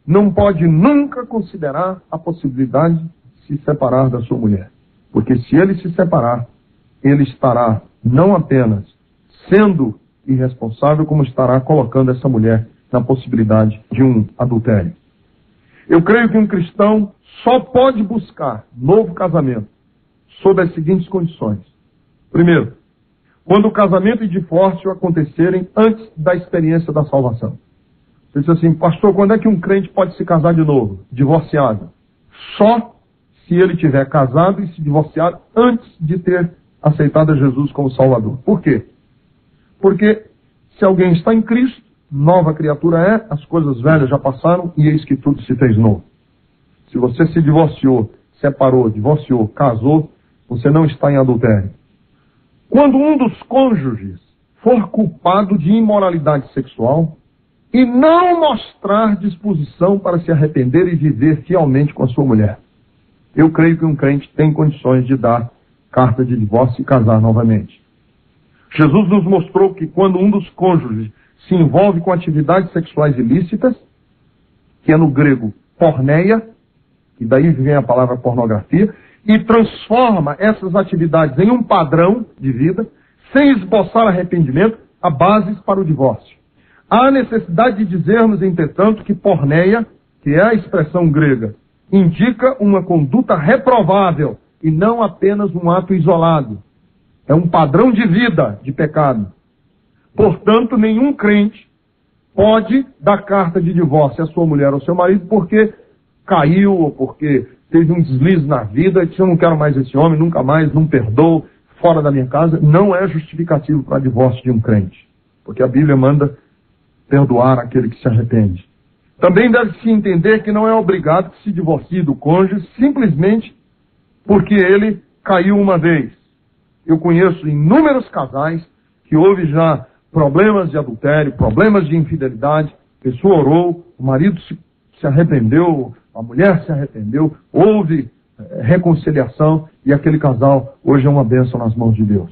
não pode nunca considerar a possibilidade de se separar da sua mulher. Porque se ele se separar, ele estará não apenas sendo irresponsável, como estará colocando essa mulher na possibilidade de um adultério. Eu creio que um cristão só pode buscar novo casamento sob as seguintes condições. Primeiro, quando o casamento e divórcio acontecerem antes da experiência da salvação. Você diz assim, pastor, quando é que um crente pode se casar de novo? Divorciado. Só se ele tiver casado e se divorciado antes de ter aceitado a Jesus como Salvador. Por quê? Porque se alguém está em Cristo, nova criatura é, as coisas velhas já passaram e eis que tudo se fez novo. Se você se divorciou, separou, divorciou, casou, você não está em adultério. Quando um dos cônjuges for culpado de imoralidade sexual e não mostrar disposição para se arrepender e viver fielmente com a sua mulher, eu creio que um crente tem condições de dar carta de divórcio e casar novamente. Jesus nos mostrou que quando um dos cônjuges se envolve com atividades sexuais ilícitas, que é no grego porneia, e daí vem a palavra pornografia, e transforma essas atividades em um padrão de vida, sem esboçar arrependimento, há bases para o divórcio. Há necessidade de dizermos, entretanto, que porneia, que é a expressão grega, indica uma conduta reprovável e não apenas um ato isolado. É um padrão de vida de pecado. Portanto, nenhum crente pode dar carta de divórcio à sua mulher ou ao seu marido porque caiu ou porque teve um deslize na vida, disse, eu não quero mais esse homem, nunca mais, não perdoo, fora da minha casa. Não é justificativo para divórcio de um crente. Porque a Bíblia manda perdoar aquele que se arrepende. Também deve-se entender que não é obrigado que se divorcie do cônjuge simplesmente porque ele caiu uma vez. Eu conheço inúmeros casais que houve já problemas de adultério, problemas de infidelidade, a pessoa orou, o marido se arrependeu, a mulher se arrependeu, houve reconciliação e aquele casal hoje é uma bênção nas mãos de Deus.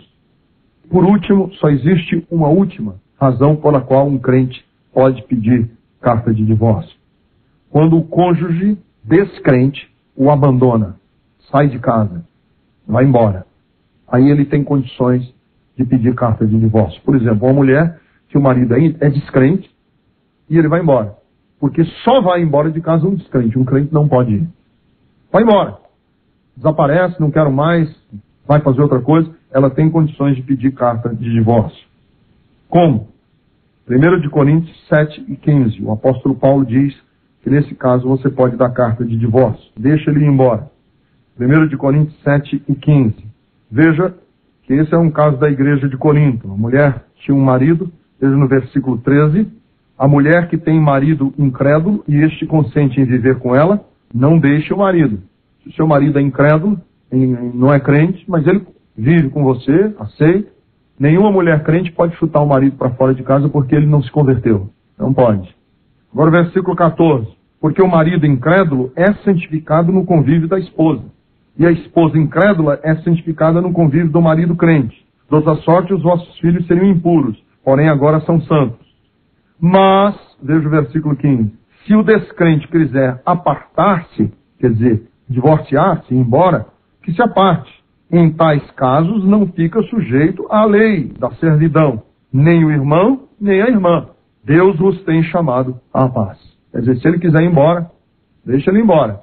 Por último, só existe uma última razão pela qual um crente pode pedir carta de divórcio. Quando o cônjuge descrente o abandona, sai de casa, vai embora. Aí ele tem condições de pedir carta de divórcio. Por exemplo, uma mulher que o marido é descrente e ele vai embora. Porque só vai embora de casa um descrente, um crente não pode ir. Vai embora. Desaparece, não quero mais, vai fazer outra coisa. Ela tem condições de pedir carta de divórcio. Como? 1 Coríntios 7:15. O apóstolo Paulo diz que nesse caso você pode dar carta de divórcio. Deixa ele ir embora. 1 Coríntios 7:15. Veja que esse é um caso da igreja de Corinto. A mulher tinha um marido, veja no versículo 13, a mulher que tem marido incrédulo e este consente em viver com ela, não deixe o marido. Se o seu marido é incrédulo, não é crente, mas ele vive com você, aceita, nenhuma mulher crente pode chutar o marido para fora de casa porque ele não se converteu. Não pode. Agora o versículo 14. Porque o marido incrédulo é santificado no convívio da esposa. E a esposa incrédula é santificada no convívio do marido crente. De outra sorte, os vossos filhos seriam impuros, porém agora são santos. Mas, veja o versículo 15, se o descrente quiser apartar-se, quer dizer, divorciar-se, ir embora, que se aparte. Em tais casos não fica sujeito à lei da servidão, nem o irmão, nem a irmã. Deus vos tem chamado à paz. Quer dizer, se ele quiser ir embora, deixa ele ir embora.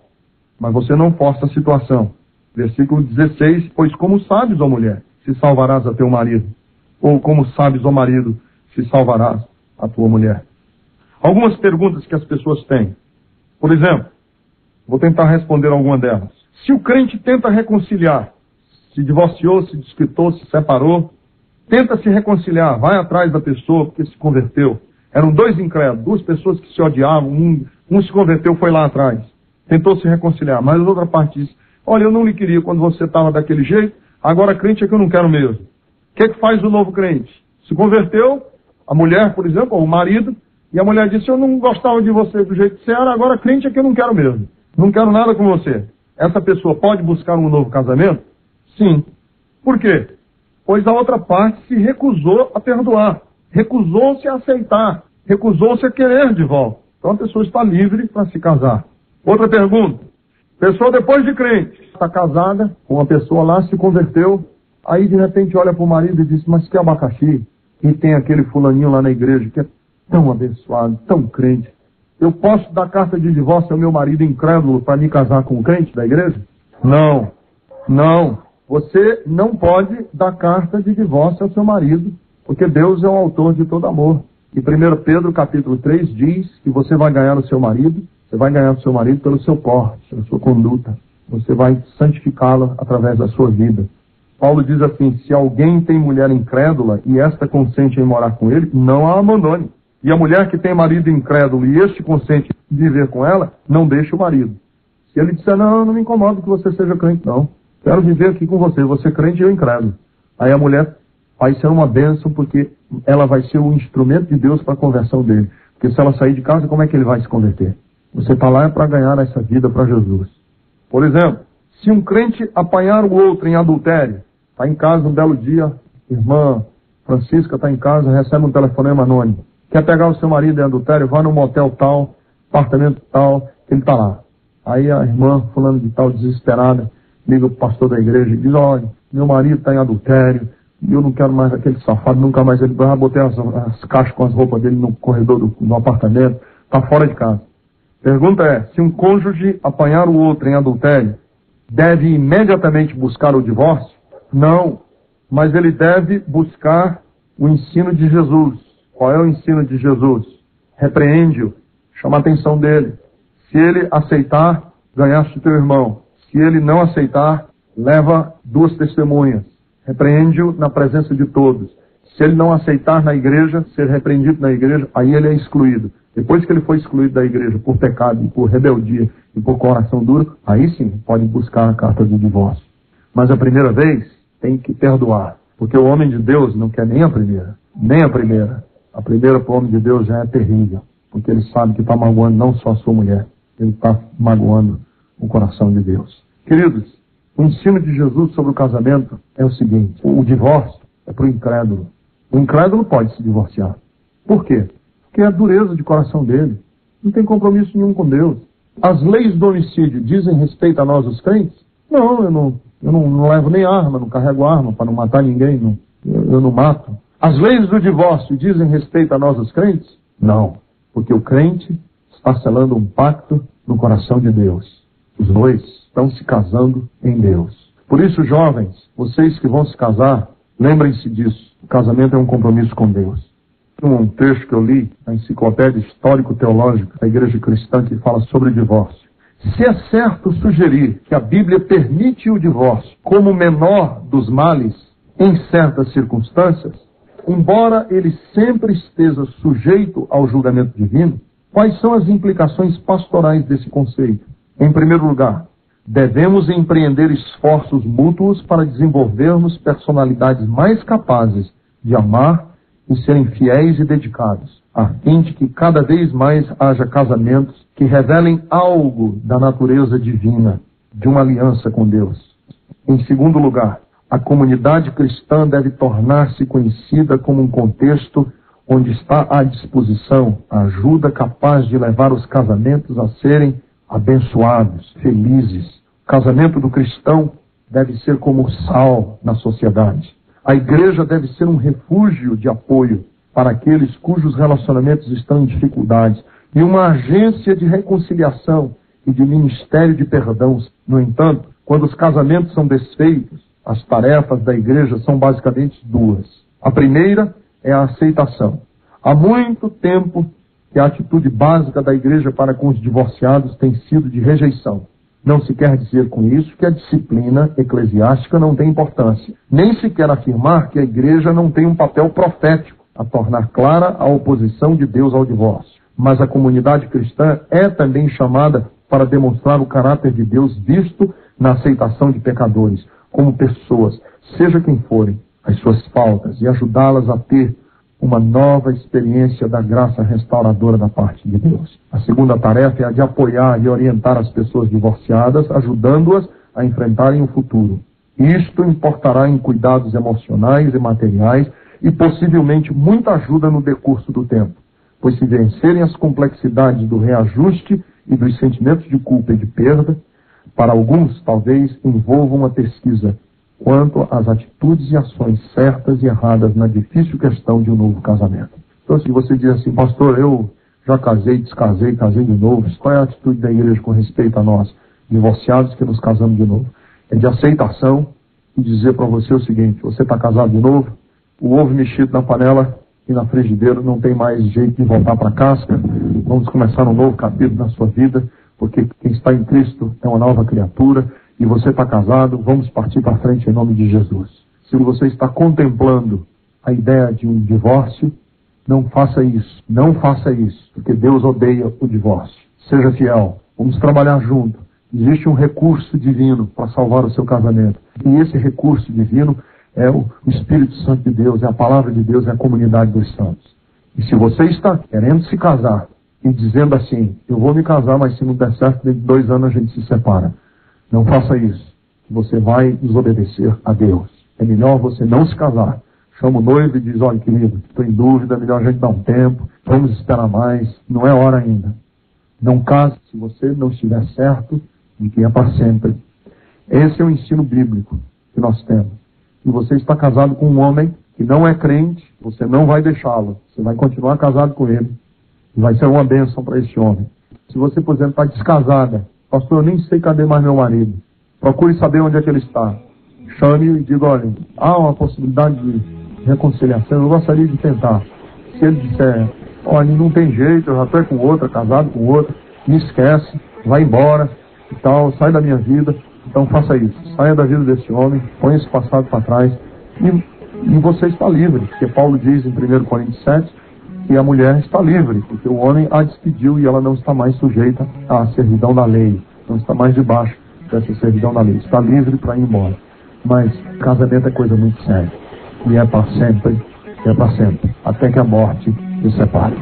Mas você não força a situação. Versículo 16, pois como sabes, ó mulher, se salvarás a teu marido? Ou como sabes, ó marido, se salvarás a tua mulher? Algumas perguntas que as pessoas têm. Por exemplo, vou tentar responder alguma delas. Se o crente tenta reconciliar, se divorciou, se desquitou, se separou, tenta se reconciliar, vai atrás da pessoa porque se converteu. Eram dois incrédulos, duas pessoas que se odiavam, um se converteu, foi lá atrás. Tentou se reconciliar, mas a outra parte diz, Olha, eu não lhe queria quando você estava daquele jeito, agora crente é que eu não quero mesmo. O que faz o novo crente? Se converteu, a mulher, por exemplo, ou o marido, e a mulher disse, eu não gostava de você do jeito que você era, agora crente é que eu não quero mesmo. Não quero nada com você. Essa pessoa pode buscar um novo casamento? Sim. Por quê? Pois a outra parte se recusou a perdoar, recusou-se a aceitar, recusou-se a querer de volta. Então a pessoa está livre para se casar. Outra pergunta. Pessoa depois de crente, está casada com uma pessoa lá, se converteu, aí de repente olha para o marido e diz, mas que abacaxi? E tem aquele fulaninho lá na igreja que é tão abençoado, tão crente. Eu posso dar carta de divórcio ao meu marido incrédulo para me casar com o crente da igreja? Não. Não. Você não pode dar carta de divórcio ao seu marido, porque Deus é o autor de todo amor. E 1 Pedro capítulo 3 diz que você vai ganhar o seu marido, você vai ganhar o seu marido pelo seu porte, pela sua conduta. Você vai santificá-la através da sua vida. Paulo diz assim, se alguém tem mulher incrédula e esta consente em morar com ele, não a abandone. E a mulher que tem marido incrédulo e este consente em viver com ela, não deixe o marido. Se ele disser, não me incomoda que você seja crente, não. Quero viver aqui com você, você crente e eu incrédulo. Aí a mulher vai ser uma bênção porque ela vai ser o instrumento de Deus para a conversão dele. Porque se ela sair de casa, como é que ele vai se converter? Você está lá para ganhar essa vida para Jesus. Por exemplo, se um crente apanhar o outro em adultério, está em casa um belo dia, irmã Francisca está em casa, recebe um telefonema anônimo. Quer pegar o seu marido em adultério? Vá no motel tal, apartamento tal, ele está lá. Aí a irmã, fulano de tal, desesperada, liga o pastor da igreja e diz, olha, meu marido está em adultério, e eu não quero mais aquele safado, nunca mais ele vai botar as caixas com as roupas dele no corredor do apartamento, está fora de casa. Pergunta é, se um cônjuge apanhar o outro em adultério, deve imediatamente buscar o divórcio? Não, mas ele deve buscar o ensino de Jesus. Qual é o ensino de Jesus? Repreende-o, chama a atenção dele. Se ele aceitar, ganhaste teu irmão. Se ele não aceitar, leva 2 testemunhas. Repreende-o na presença de todos. Se ele não aceitar na igreja, ser repreendido na igreja, aí ele é excluído. Depois que ele foi excluído da igreja por pecado, por rebeldia e por coração duro, aí sim pode buscar a carta de divórcio. Mas a primeira vez tem que perdoar. Porque o homem de Deus não quer nem a primeira. Nem a primeira. A primeira para o homem de Deus já é terrível. Porque ele sabe que está magoando não só a sua mulher. Ele está magoando o coração de Deus. Queridos, o ensino de Jesus sobre o casamento é o seguinte. O divórcio é para o incrédulo. O incrédulo pode se divorciar. Por quê? Porque é a dureza de coração dele. Não tem compromisso nenhum com Deus. As leis do homicídio dizem respeito a nós os crentes? Não, eu não levo nem arma, não carrego arma para não matar ninguém, eu não mato. As leis do divórcio dizem respeito a nós os crentes? Não, porque o crente está selando um pacto no coração de Deus. Os dois estão se casando em Deus. Por isso, jovens, vocês que vão se casar, lembrem-se disso. O casamento é um compromisso com Deus. Tem um texto que eu li na Enciclopédia Histórico-Teológica da Igreja Cristã que fala sobre o divórcio. Se é certo sugerir que a Bíblia permite o divórcio como o menor dos males em certas circunstâncias, embora ele sempre esteja sujeito ao julgamento divino, quais são as implicações pastorais desse conceito? Em primeiro lugar, devemos empreender esforços mútuos para desenvolvermos personalidades mais capazes de amar e serem fiéis e dedicados, a fim de que cada vez mais haja casamentos que revelem algo da natureza divina, de uma aliança com Deus. Em segundo lugar, a comunidade cristã deve tornar-se conhecida como um contexto onde está à disposição a ajuda capaz de levar os casamentos a serem abençoados, felizes. O casamento do cristão deve ser como sal na sociedade. A igreja deve ser um refúgio de apoio para aqueles cujos relacionamentos estão em dificuldades e uma agência de reconciliação e de ministério de perdão. No entanto, quando os casamentos são desfeitos, as tarefas da igreja são basicamente 2. A primeira é a aceitação. Há muito tempo que a atitude básica da igreja para com os divorciados tem sido de rejeição. Não se quer dizer com isso que a disciplina eclesiástica não tem importância. Nem se quer afirmar que a igreja não tem um papel profético a tornar clara a oposição de Deus ao divórcio. Mas a comunidade cristã é também chamada para demonstrar o caráter de Deus visto na aceitação de pecadores, como pessoas, seja quem forem, as suas faltas, e ajudá-las a ter uma nova experiência da graça restauradora da parte de Deus. A segunda tarefa é a de apoiar e orientar as pessoas divorciadas, ajudando-as a enfrentarem o futuro. Isto importará em cuidados emocionais e materiais e possivelmente muita ajuda no decurso do tempo, pois se vencerem as complexidades do reajuste e dos sentimentos de culpa e de perda, para alguns talvez envolvam uma pesquisa quanto às atitudes e ações certas e erradas na difícil questão de um novo casamento. Então, se você diz assim, pastor, eu já casei, descasei, casei de novo, qual é a atitude da igreja com respeito a nós, divorciados que nos casamos de novo? É de aceitação e dizer para você o seguinte: você está casado de novo, o ovo mexido na panela e na frigideira não tem mais jeito de voltar para a casca, vamos começar um novo capítulo na sua vida, porque quem está em Cristo é uma nova criatura, e você está casado, vamos partir para frente em nome de Jesus. Se você está contemplando a ideia de um divórcio, não faça isso. Não faça isso, porque Deus odeia o divórcio. Seja fiel. Vamos trabalhar junto. Existe um recurso divino para salvar o seu casamento. E esse recurso divino é o Espírito Santo de Deus, é a palavra de Deus, é a comunidade dos santos. E se você está querendo se casar e dizendo assim, eu vou me casar, mas se não der certo, dentro de 2 anos a gente se separa. Não faça isso, que você vai desobedecer a Deus. É melhor você não se casar. Chama o noivo e diz, olha querido, estou em dúvida, é melhor a gente dar um tempo, vamos esperar mais, não é hora ainda. Não case se você não estiver certo de que é para sempre. Esse é o ensino bíblico que nós temos. Se você está casado com um homem que não é crente, você não vai deixá-lo. Você vai continuar casado com ele. E vai ser uma bênção para esse homem. Se você, por exemplo, está descasada, pastor, eu nem sei cadê mais meu marido. Procure saber onde é que ele está. Chame-o e diga, olha, há uma possibilidade de reconciliação, eu gostaria de tentar. Se ele disser, olha, não tem jeito, eu já estou com outra, casado com outra, me esquece, vai embora e tal, sai da minha vida. Então faça isso, saia da vida desse homem, põe esse passado para trás e você está livre. Porque Paulo diz em 1 Coríntios 7 que a mulher está livre, porque o homem a despediu e ela não está mais sujeita à servidão da lei, não está mais debaixo dessa servidão da lei, está livre para ir embora. Mas casamento é coisa muito séria, e é para sempre, até que a morte os separe.